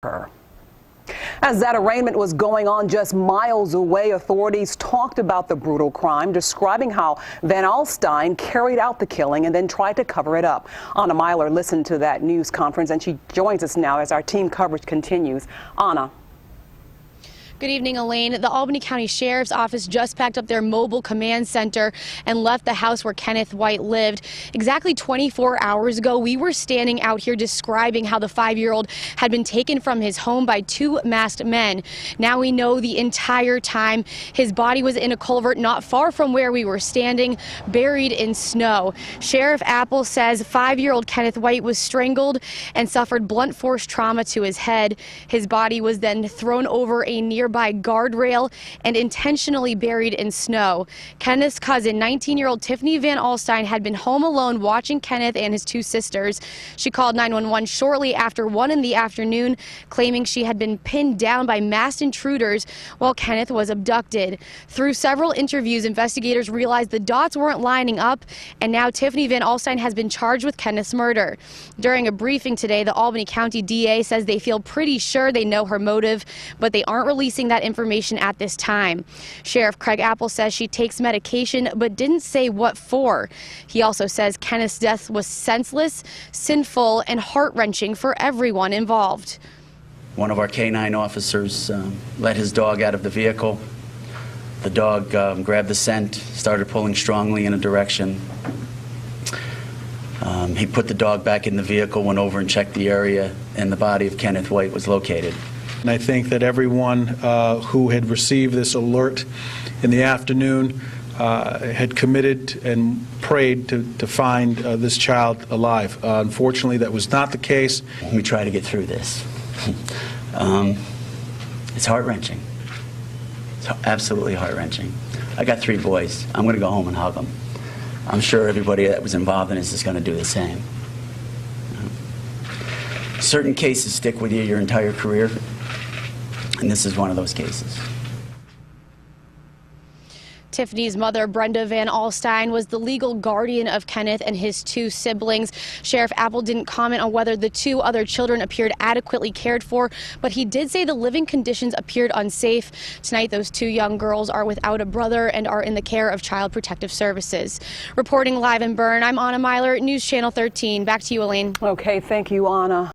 her. As that arraignment was going on just miles away, authorities talked about the brutal crime, describing how Van Alstyne carried out the killing and then tried to cover it up. Anna Myler listened to that news conference, and she joins us now as our team coverage continues. Anna. Good evening, Elaine. The Albany County Sheriff's Office just packed up their mobile command center and left the house where Kenneth White lived. Exactly 24 hours ago, we were standing out here describing how the 5-year-old had been taken from his home by 2 masked men. Now we know the entire time his body was in a culvert not far from where we were standing, buried in snow. Sheriff Apple says 5-year-old Kenneth White was strangled and suffered blunt force trauma to his head. His body was then thrown over a nearby guardrail and intentionally buried in snow. Kenneth's cousin, 19-year-old Tiffany Van Alstyne, had been home alone watching Kenneth and his 2 sisters. She called 911 shortly after 1 in the afternoon, claiming she had been pinned down by masked intruders while Kenneth was abducted. Through several interviews, investigators realized the dots weren't lining up, and now Tiffany Van Alstyne has been charged with Kenneth's murder. During a briefing today, the Albany County DA says they feel pretty sure they know her motive, but they aren't releasing that information at this time. Sheriff Craig Apple says she takes medication but didn't say what for. He also says Kenneth's death was senseless, sinful, and heart-wrenching for everyone involved. One of our K-9 officers let his dog out of the vehicle. The dog grabbed the scent, started pulling strongly in a direction. He put the dog back in the vehicle, went over and checked the area, and the body of Kenneth White was located. And I think that everyone who had received this alert in the afternoon had committed and prayed to find this child alive. Unfortunately, that was not the case. We try to get through this. It's heart-wrenching. It's absolutely heart-wrenching. I got 3 boys. I'm going to go home and hug them. I'm sure everybody that was involved in this is going to do the same. Certain cases stick with you your entire career, and this is one of those cases. Tiffany's mother, Brenda Van Alstyne, was the legal guardian of Kenneth and his 2 siblings. Sheriff Apple didn't comment on whether the 2 other children appeared adequately cared for, but he did say the living conditions appeared unsafe. Tonight, those 2 young girls are without a brother and are in the care of Child Protective Services. Reporting live in Bern, I'm Anna Myler, News Channel 13. Back to you, Elaine. Okay, thank you, Anna.